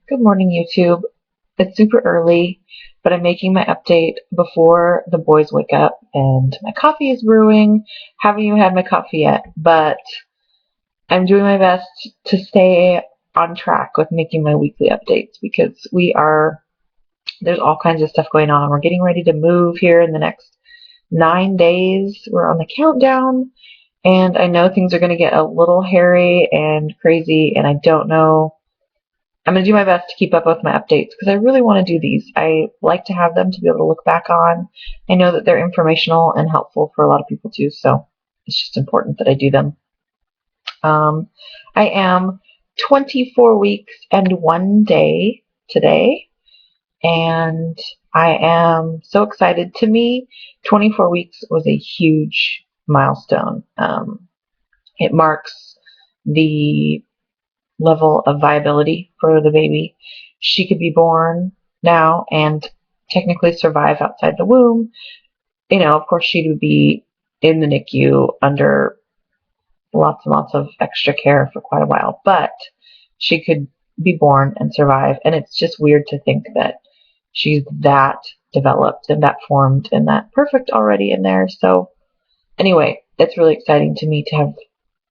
Good morning, YouTube. It's super early, but I'm making my update before the boys wake up, and my coffee is brewing. Haven't even had my coffee yet, but I'm doing my best to stay on track with making my weekly updates because there's all kinds of stuff going on. We're getting ready to move here in the next 9 days. We're on the countdown, and I know things are going to get a little hairy and crazy, and I don't know. I'm going to do my best to keep up with my updates because I really want to do these. I like to have them to be able to look back on. I know that they're informational and helpful for a lot of people too, so it's just important that I do them. Um, I am 24 weeks and 1 day today, and I am so excited. To me, 24 weeks was a huge milestone. It marks the level of viability for the baby. She could be born now and technically survive outside the womb. Of course, she would be in the NICU under lots and lots of extra care for quite a while, but she could be born and survive. And it's just weird to think that she's that developed and that formed and that perfect already in there. So anyway, it's really exciting to me to have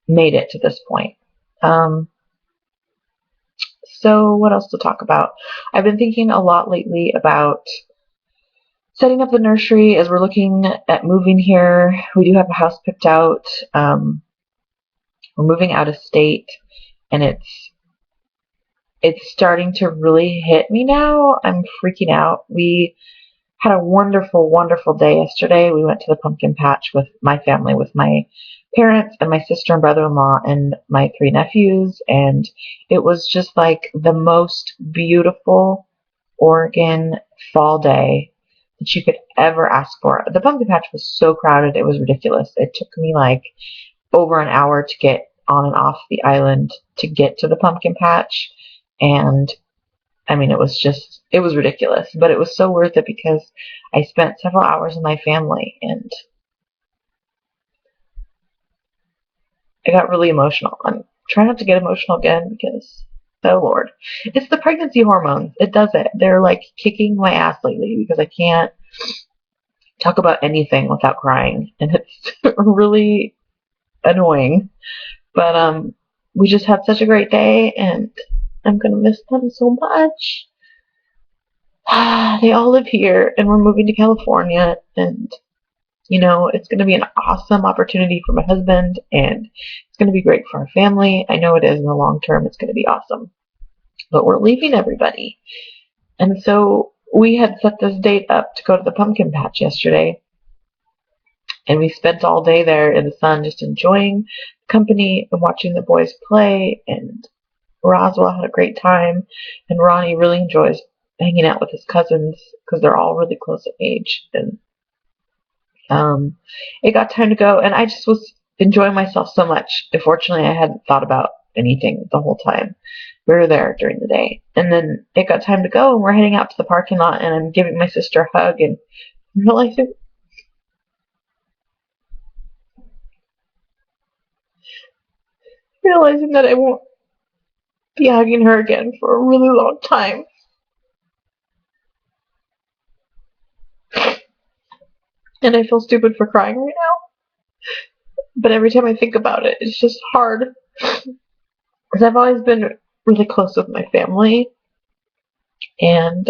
made it to this point. So what else to talk about? I've been thinking a lot lately about setting up the nursery as we're looking at moving here. We do have a house picked out. We're moving out of state, and it's starting to really hit me now. I'm freaking out. We had a wonderful, wonderful day yesterday. We went to the pumpkin patch with my family, with my parents and my sister and brother-in-law and my 3 nephews, and it was just like the most beautiful Oregon fall day that you could ever ask for. The pumpkin patch was so crowded, it was ridiculous. It took me like over an hour to get on and off the island to get to the pumpkin patch, and I mean, it was ridiculous, but it was so worth it because I spent several hours with my family, and I got really emotional. I'm trying not to get emotional again because, oh Lord, it's the pregnancy hormones. It does it. They're like kicking my ass lately because I can't talk about anything without crying, and it's really annoying. But we just had such a great day, and I'm gonna miss them so much. They all live here, and we're moving to California, and it's going to be an awesome opportunity for my husband, and it's going to be great for our family. I know it is in the long term. It's going to be awesome. But we're leaving everybody. And so we had set this date up to go to the pumpkin patch yesterday, and we spent all day there in the sun just enjoying company and watching the boys play, and Roswell had a great time, and Ronnie really enjoys hanging out with his cousins because they're all really close in age, and it got time to go, and I just was enjoying myself so much. Unfortunately, I hadn't thought about anything the whole time. We were there during the day, and then it got time to go, and we're heading out to the parking lot, and I'm giving my sister a hug, and realizing that I won't be hugging her again for a really long time. And I feel stupid for crying right now. But every time I think about it, it's just hard. Because I've always been really close with my family. And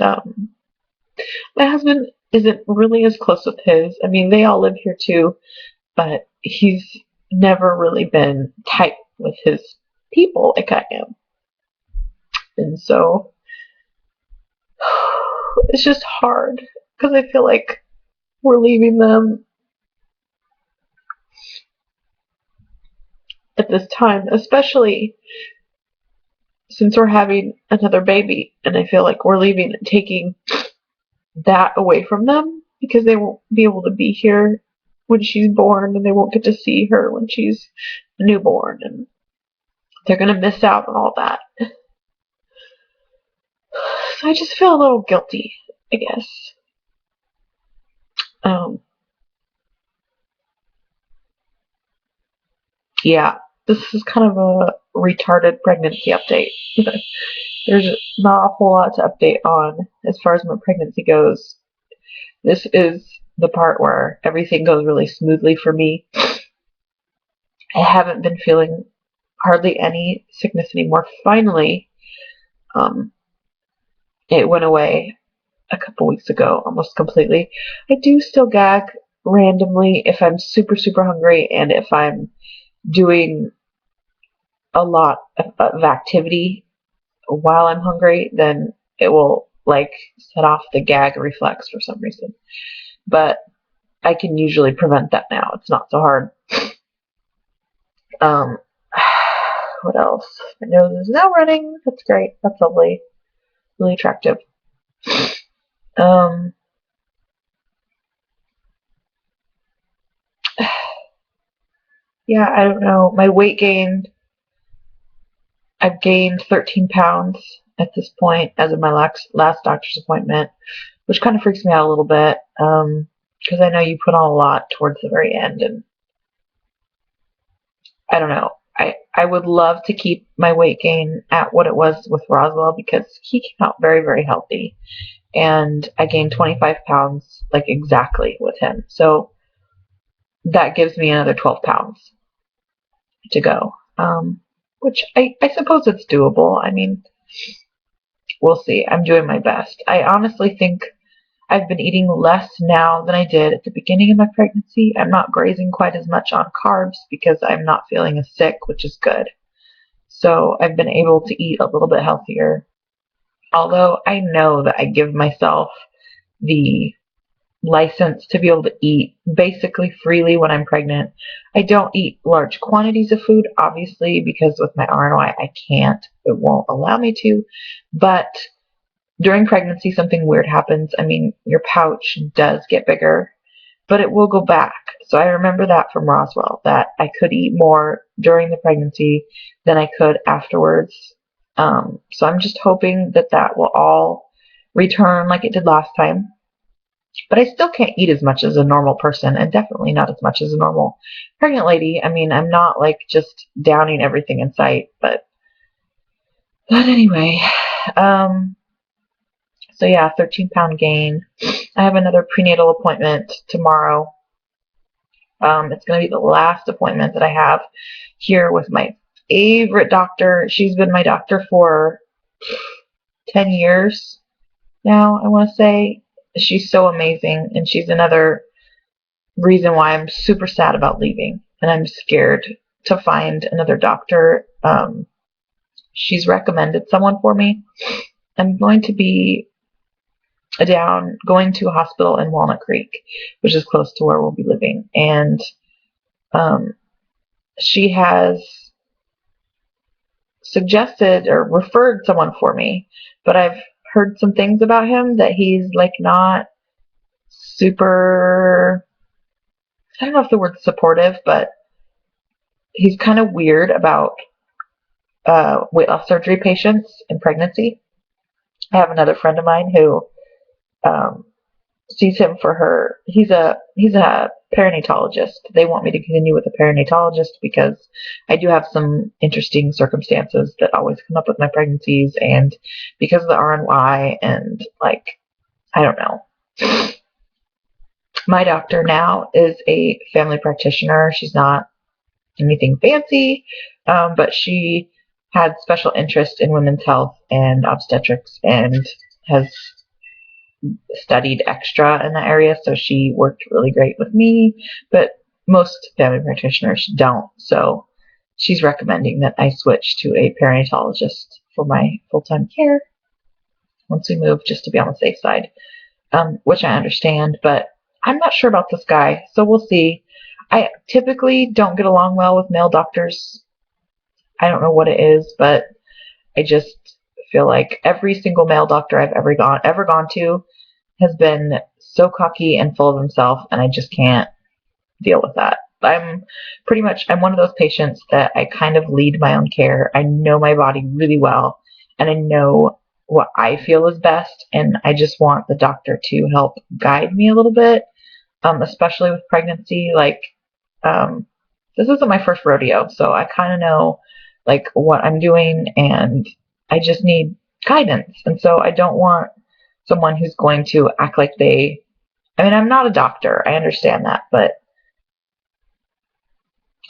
my husband isn't really as close with his. I mean, they all live here too. But he's never really been tight with his people like I am. And so it's just hard. Because I feel like we're leaving them at this time, especially since we're having another baby, and I feel like we're leaving and taking that away from them because they won't be able to be here when she's born, and they won't get to see her when she's a newborn, and they're going to miss out on all that. So I just feel a little guilty, I guess. Yeah, this is kind of a retarded pregnancy update. there's not a whole lot to update on as far as my pregnancy goes. This is the part where everything goes really smoothly for me. I haven't been feeling hardly any sickness anymore. Finally, it went away a couple weeks ago, almost completely. I do still gag randomly if I'm super, super hungry and if I'm doing a lot of activity while I'm hungry, then it will like set off the gag reflex for some reason. But I can usually prevent that now. It's not so hard. Um, what else? My nose is now running. That's great. That's lovely. Really attractive. Yeah, I don't know. My weight gained. I've gained 13 pounds at this point as of my last doctor's appointment, which kind of freaks me out a little bit because I know you put on a lot towards the very end, and I don't know. I would love to keep my weight gain at what it was with Roswell because he came out very, very healthy. And I gained 25 pounds, like exactly with him. So that gives me another 12 pounds to go, which I suppose it's doable. I mean, we'll see. I'm doing my best. I honestly think I've been eating less now than I did at the beginning of my pregnancy. I'm not grazing quite as much on carbs because I'm not feeling as sick, which is good. So I've been able to eat a little bit healthier. Although I know that I give myself the license to be able to eat basically freely when I'm pregnant. I don't eat large quantities of food, obviously, because with my RNY I can't. It won't allow me to. But during pregnancy, something weird happens. I mean, your pouch does get bigger, but it will go back. So I remember that from Roswell, that I could eat more during the pregnancy than I could afterwards. So I'm just hoping that that will all return like it did last time. But I still can't eat as much as a normal person, and definitely not as much as a normal pregnant lady. I mean, I'm not like just downing everything in sight, but anyway. So yeah, 13-pound gain. I have another prenatal appointment tomorrow. It's going to be the last appointment that I have here with my favorite doctor. She's been my doctor for 10 years now, I want to say. She's so amazing, and she's another reason why I'm super sad about leaving, and I'm scared to find another doctor. She's recommended someone for me. I'm going to be going to a hospital in Walnut Creek, which is close to where we'll be living, and she has suggested or referred someone for me, but I've heard some things about him that he's like not super, I don't know if the word's supportive, but he's kind of weird about weight loss surgery patients in pregnancy. I have another friend of mine who sees him for her. He's a perinatologist. They want me to continue with a perinatologist because I do have some interesting circumstances that always come up with my pregnancies, and because of the RNY, and like, I don't know. My doctor now is a family practitioner. She's not anything fancy, but she had special interest in women's health and obstetrics and has studied extra in that area, so she worked really great with me, but most family practitioners don't, so she's recommending that I switch to a perinatologist for my full-time care once we move, just to be on the safe side, which I understand, but I'm not sure about this guy, so we'll see. I typically don't get along well with male doctors. I don't know what it is, but I just feel like every single male doctor I've ever gone to has been so cocky and full of himself, and I just can't deal with that. I'm one of those patients that I kind of lead my own care. I know my body really well, and I know what I feel is best, and I just want the doctor to help guide me a little bit, especially with pregnancy. Like, this isn't my first rodeo, so I kind of know like what I'm doing, and I just need guidance. And so I don't want someone who's going to act like I'm not a doctor. I understand that, but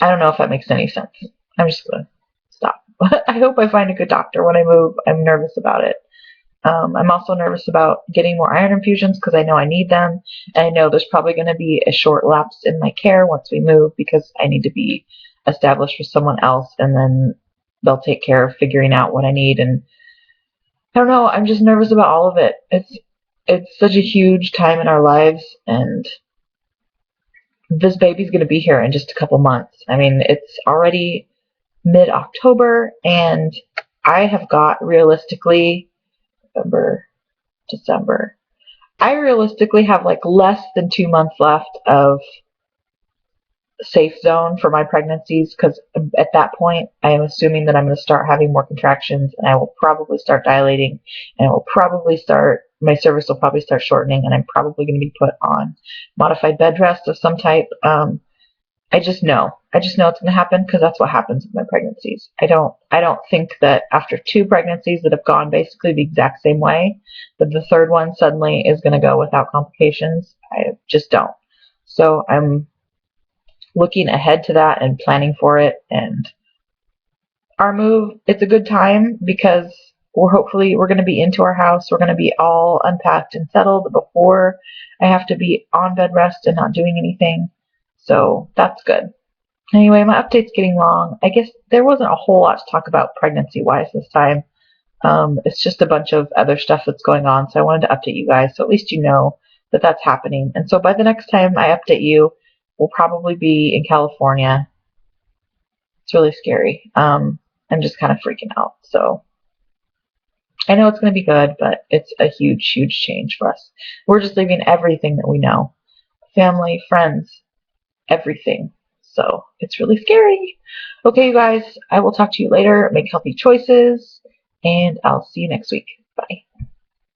I don't know if that makes any sense. I'm just going to stop. I hope I find a good doctor when I move. I'm nervous about it. I'm also nervous about getting more iron infusions because I know I need them. And I know there's probably going to be a short lapse in my care once we move because I need to be established with someone else, and then they'll take care of figuring out what I need. And I don't know, I'm just nervous about all of it. It's such a huge time in our lives, and this baby's going to be here in just a couple months. I mean, it's already mid-October, and I have got realistically November, December. I realistically have like less than 2 months left of safe zone for my pregnancies, because at that point I am assuming that I'm going to start having more contractions, and I will probably start dilating, and my cervix will probably start shortening, and I'm probably going to be put on modified bed rest of some type. I just know it's going to happen because that's what happens with my pregnancies. I don't think that after 2 pregnancies that have gone basically the exact same way, that the third one suddenly is going to go without complications. I just don't. So I'm looking ahead to that and planning for it. And our move, it's a good time because we're going to be into our house. We're going to be all unpacked and settled before I have to be on bed rest and not doing anything. So that's good. Anyway, my update's getting long. I guess there wasn't a whole lot to talk about pregnancy-wise this time. It's just a bunch of other stuff that's going on, so I wanted to update you guys, so at least you know that that's happening. And so by the next time I update you, we'll probably be in California. It's really scary. I'm just kind of freaking out. So I know it's going to be good, but it's a huge, huge change for us. We're just leaving everything that we know. Family, friends, everything. So it's really scary. Okay, you guys, I will talk to you later. Make healthy choices, and I'll see you next week.